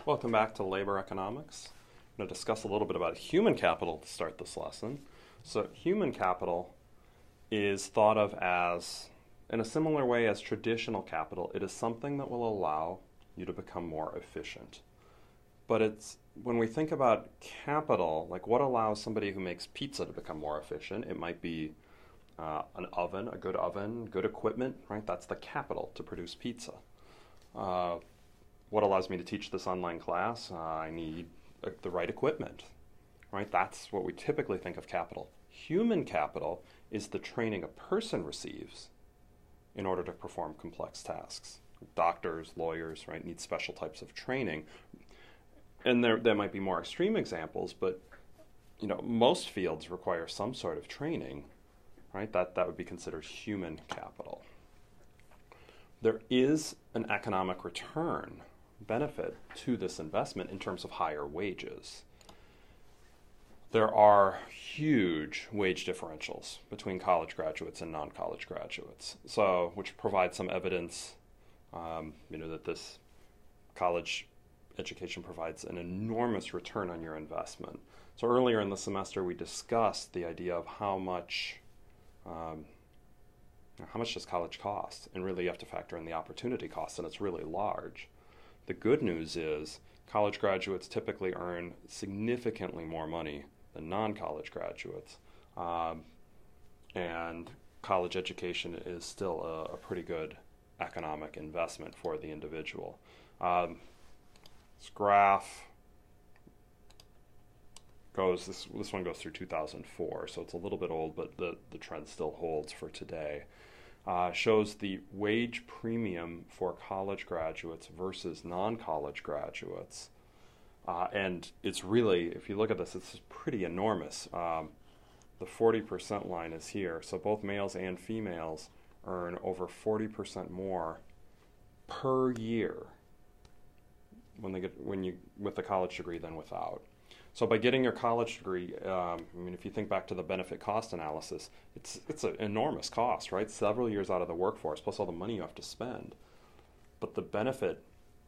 Welcome back to Labor Economics. I'm going to discuss a little bit about human capital to start this lesson. So human capital is thought of as, in a similar way as traditional capital, it is something that will allow you to become more efficient. But it's, when we think about capital, like what allows somebody who makes pizza to become more efficient, it might be an oven, good equipment, right? That's the capital to produce pizza. What allows me to teach this online class? I need the right equipment, right? That's what we typically think of capital. Human capital is the training a person receives in order to perform complex tasks. Doctors, lawyers, right, need special types of training. And there might be more extreme examples, but most fields require some sort of training, right? That would be considered human capital. There is an economic return benefit to this investment in terms of higher wages. There are huge wage differentials between college graduates and non-college graduates, which provides some evidence that this college education provides an enormous return on your investment. So earlier in the semester we discussed the idea of how much does college cost, and really you have to factor in the opportunity cost, and it's really large. The good news is college graduates typically earn significantly more money than non-college graduates, and college education is still a pretty good economic investment for the individual. This graph goes, this one goes through 2004, so it's a little bit old, but the trend still holds for today. Shows the wage premium for college graduates versus non-college graduates. And it's really, if you look at this, it's pretty enormous. The 40% line is here, so both males and females earn over 40% more per year with the college degree than without. So by getting your college degree, if you think back to the benefit cost analysis, it's an enormous cost, right? Several years out of the workforce, plus all the money you have to spend. But the benefit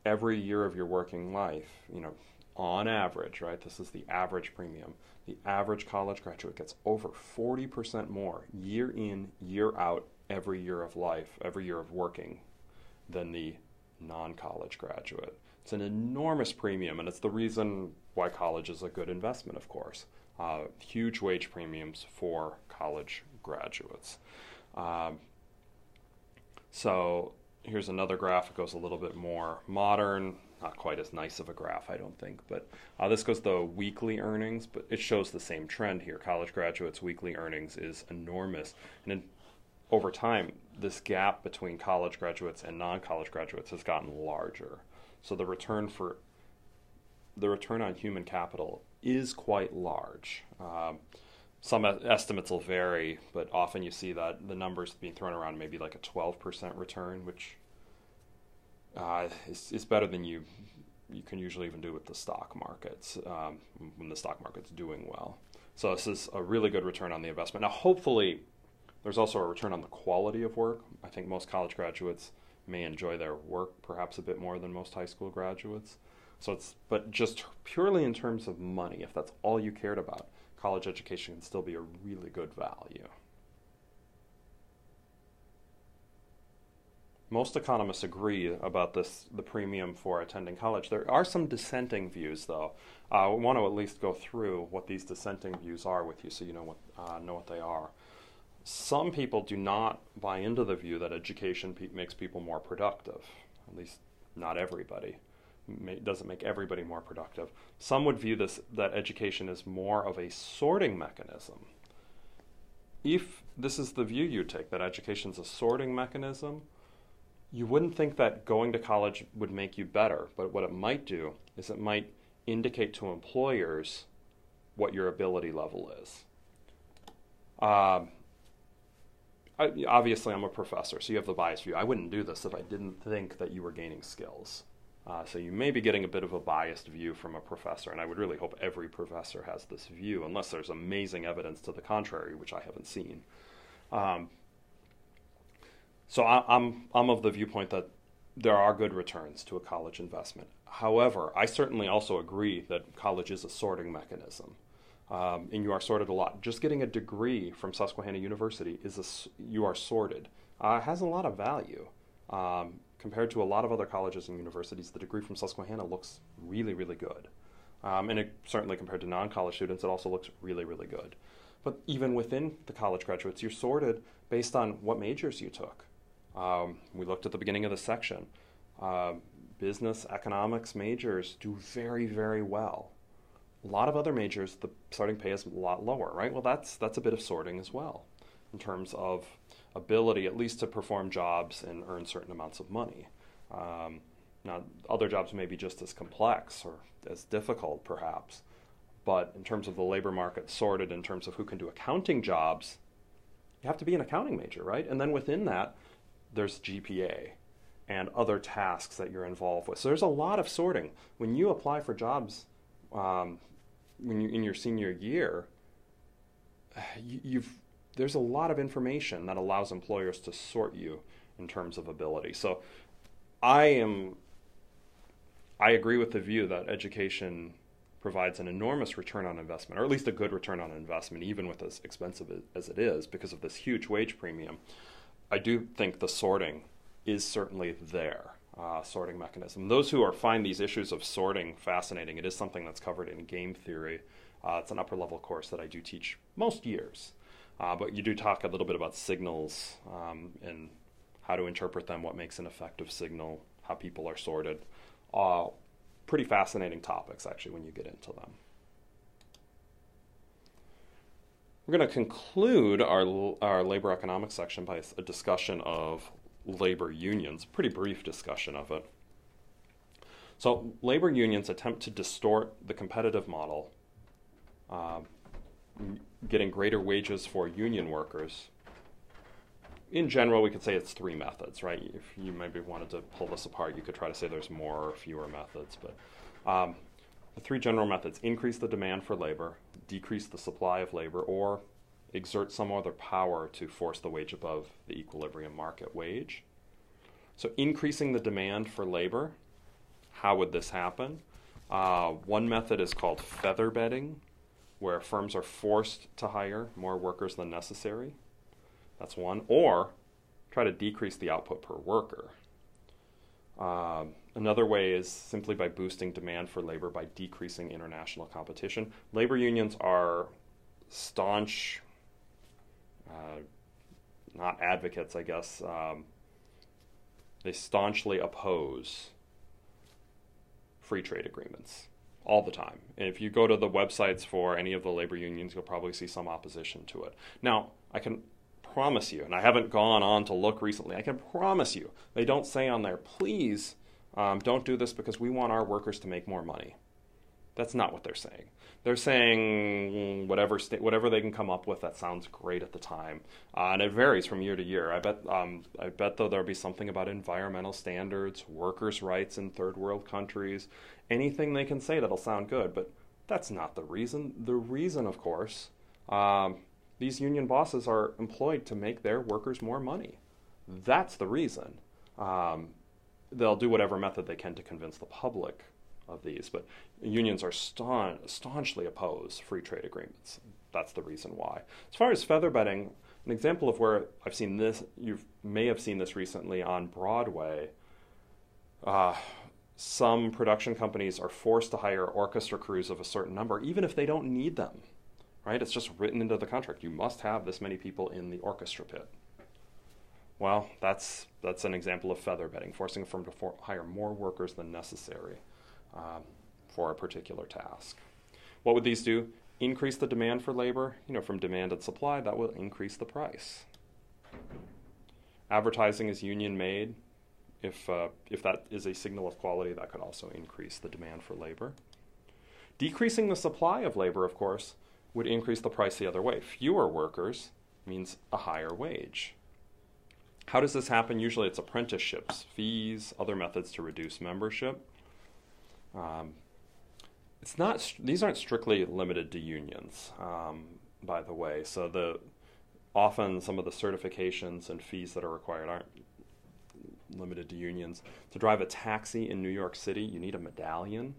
every year of your working life, on average, right? This is the average premium. The average college graduate gets over 40% more year in, year out, every year of life, every year of working than the non-college graduate. It's an enormous premium, and it's the reason why college is a good investment, of course. Huge wage premiums for college graduates. So here's another graph. It goes a little bit more modern, not quite as nice of a graph, I don't think, but this goes the weekly earnings, but it shows the same trend here. College graduates' weekly earnings is enormous, and over time, this gap between college graduates and non-college graduates has gotten larger. So the return on human capital is quite large. Some estimates will vary, but often you see that the numbers being thrown around maybe like a 12% return, which is better than you can usually even do with the stock markets when the stock market's doing well. So this is a really good return on the investment. Now, hopefully, there's also a return on the quality of work. I think most college graduates may enjoy their work perhaps a bit more than most high school graduates. But just purely in terms of money, if that's all you cared about, college education can still be a really good value. Most economists agree about the premium for attending college. There are some dissenting views, though. I want to at least go through what these dissenting views are with you so you know what they are. Some people do not buy into the view that education makes people more productive. At least not everybody. It doesn't make everybody more productive. Some would view that education is more of a sorting mechanism. If this is the view you take, that education is a sorting mechanism, you wouldn't think that going to college would make you better. But what it might do is it might indicate to employers what your ability level is. Obviously, I'm a professor, so you have the biased view. I wouldn't do this if I didn't think that you were gaining skills. So you may be getting a bit of a biased view from a professor, and I would really hope every professor has this view, unless there's amazing evidence to the contrary, which I haven't seen. So I'm of the viewpoint that there are good returns to a college investment. However, I certainly also agree that college is a sorting mechanism. And you are sorted a lot. Just getting a degree from Susquehanna University you are sorted. Has a lot of value. Compared to a lot of other colleges and universities, the degree from Susquehanna looks really, really good. And certainly compared to non-college students, it also looks really, really good. But even within the college graduates, you're sorted based on what majors you took. We looked at the beginning of the section. Business, economics majors do very, very well. A lot of other majors, the starting pay is a lot lower, right? Well, that's a bit of sorting as well in terms of ability, at least to perform jobs and earn certain amounts of money. Now, other jobs may be just as complex or as difficult, perhaps. But in terms of the labor market sorted in terms of who can do accounting jobs, you have to be an accounting major, right? And then within that, there's GPA and other tasks that you're involved with. So there's a lot of sorting. When you apply for jobs when you're in your senior year, there's a lot of information that allows employers to sort you in terms of ability. So I agree with the view that education provides an enormous return on investment, or at least a good return on investment, even with as expensive as it is, because of this huge wage premium. I do think the sorting is certainly there, sorting mechanism. Those who find these issues of sorting fascinating, it is something that's covered in game theory. It's an upper level course that I do teach most years. But you do talk a little bit about signals and how to interpret them, what makes an effective signal, how people are sorted. Pretty fascinating topics, actually, when you get into them. We're going to conclude our labor economics section by a discussion of labor unions, pretty brief discussion of it. So labor unions attempt to distort the competitive model, getting greater wages for union workers. In general, we could say it's three methods, right? If you maybe wanted to pull this apart, you could try to say there's more or fewer methods. But the three general methods: increase the demand for labor, decrease the supply of labor, or exert some other power to force the wage above the equilibrium market wage. So increasing the demand for labor, how would this happen? One method is called feather bedding, where firms are forced to hire more workers than necessary. That's one. Or try to decrease the output per worker. Another way is simply by boosting demand for labor by decreasing international competition. Labor unions are staunch, not advocates, I guess. They staunchly oppose free trade agreements all the time. And if you go to the websites for any of the labor unions, you'll probably see some opposition to it. Now, I can promise you, and I haven't gone on to look recently, I can promise you, they don't say on there, please don't do this because we want our workers to make more money. That's not what they're saying. They're saying whatever they can come up with that sounds great at the time. And it varies from year to year. I bet though there'll be something about environmental standards, workers' rights in third world countries, anything they can say that'll sound good, but that's not the reason. The reason, of course, these union bosses are employed to make their workers more money. That's the reason. They'll do whatever method they can to convince the public of these, but unions are staunchly oppose free trade agreements. That's the reason why. As far as feather bedding, an example of where I've seen this, you may have seen this recently on Broadway. Some production companies are forced to hire orchestra crews of a certain number, even if they don't need them. Right? It's just written into the contract. You must have this many people in the orchestra pit. Well, that's an example of feather bedding, forcing a firm to hire more workers than necessary for a particular task. What would these do? Increase the demand for labor. From demand and supply, that will increase the price. Advertising is union made. If that is a signal of quality, that could also increase the demand for labor. Decreasing the supply of labor, of course, would increase the price the other way. Fewer workers means a higher wage. How does this happen? Usually it's apprenticeships, fees, other methods to reduce membership. These aren't strictly limited to unions, by the way. So often some of the certifications and fees that are required limited to unions. To drive a taxi in New York City, you need a medallion.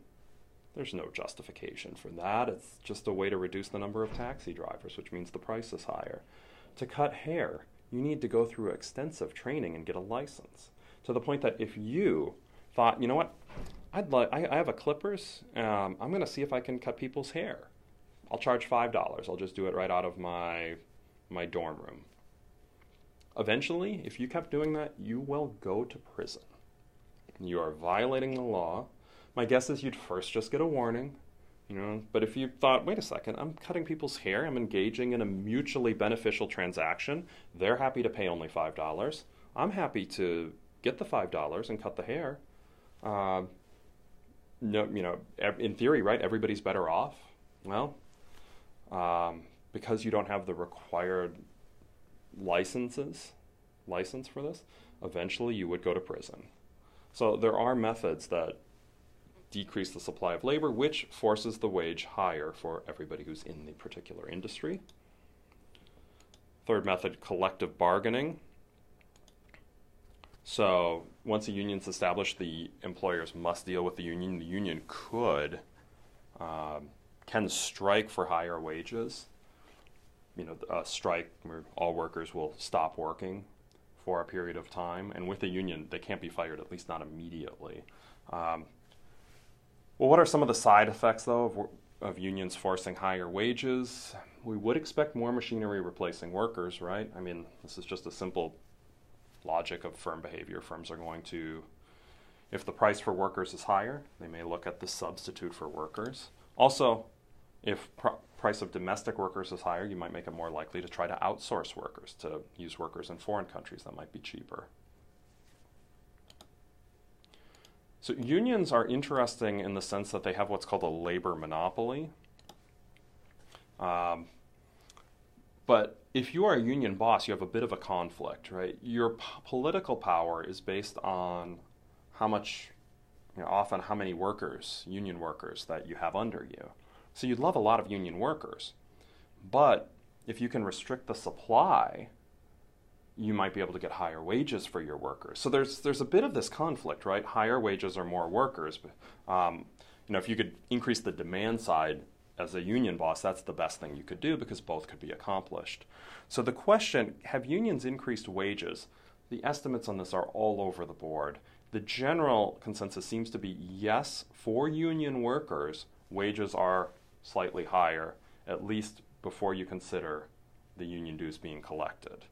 There's no justification for that. It's just a way to reduce the number of taxi drivers, which means the price is higher. To cut hair, you need to go through extensive training and get a license. To the point that if you thought, you know what, I have a clippers, I'm going to see if I can cut people's hair. I'll charge $5. I'll just do it right out of my dorm room. Eventually, if you kept doing that, you will go to prison. You are violating the law. My guess is you'd first just get a warning, but if you thought, wait a second, I'm cutting people's hair, I'm engaging in a mutually beneficial transaction, they're happy to pay only $5, I'm happy to get the $5 and cut the hair. In theory, right, everybody's better off. Well, because you don't have the required license for this, eventually you would go to prison. So there are methods that decrease the supply of labor, which forces the wage higher for everybody who's in the particular industry. Third method, collective bargaining. So once a union's established, the employers must deal with the union. The union can strike for higher wages. A strike where all workers will stop working for a period of time. And with a union, they can't be fired, at least not immediately. Well, what are some of the side effects, though, of unions forcing higher wages? We would expect more machinery replacing workers, right? I mean, this is just a simple logic of firm behavior. Firms are going to, if the price for workers is higher, they may look at the substitute for workers. Also, if price of domestic workers is higher, you might make it more likely to try to outsource workers, to use workers in foreign countries that might be cheaper. So unions are interesting in the sense that they have what's called a labor monopoly. But if you are a union boss, you have a bit of a conflict, right? Your political power is based on how much, often how many workers, union workers, that you have under you. So you'd love a lot of union workers. But if you can restrict the supply, you might be able to get higher wages for your workers. So there's a bit of this conflict, right? Higher wages are more workers. If you could increase the demand side as a union boss, that's the best thing you could do because both could be accomplished. So the question, have unions increased wages? The estimates on this are all over the board. The general consensus seems to be yes, for union workers, wages are slightly higher, at least before you consider the union dues being collected.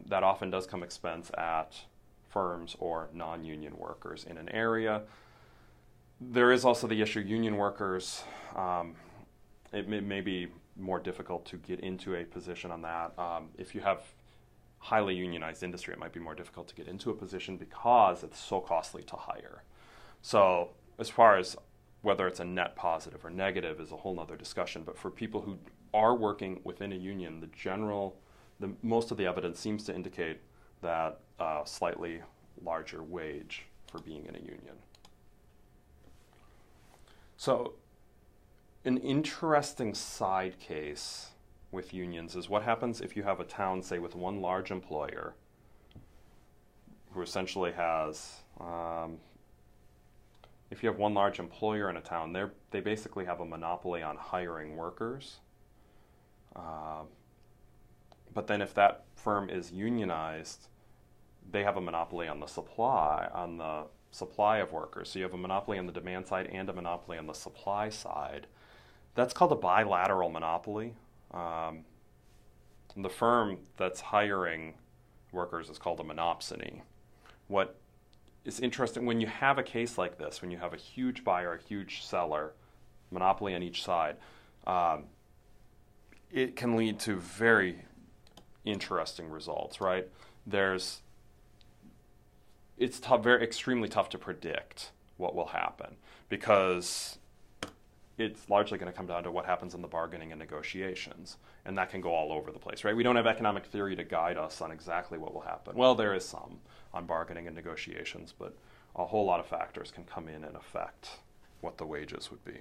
That often does come expense at firms or non-union workers in an area. There is also the issue, union workers, it may be more difficult to get into a position on that. If you have highly unionized industry, it might be more difficult to get into a position because it's so costly to hire. So as far as whether it's a net positive or negative is a whole other discussion. But for people who are working within a union, most of the evidence seems to indicate that a slightly larger wage for being in a union. So an interesting side case with unions is what happens if you have a town, say, with one large employer who essentially has, if you have one large employer in a town, they basically have a monopoly on hiring workers. But then if that firm is unionized, they have a monopoly on the supply of workers. So you have a monopoly on the demand side and a monopoly on the supply side. That's called a bilateral monopoly. The firm that's hiring workers is called a monopsony. What is interesting, when you have a case like this, when you have a huge buyer, a huge seller, monopoly on each side, it can lead to very interesting results, right? It's extremely tough to predict what will happen because it's largely going to come down to what happens in the bargaining and negotiations, and that can go all over the place, right? We don't have economic theory to guide us on exactly what will happen. Well, there is some on bargaining and negotiations, but a whole lot of factors can come in and affect what the wages would be.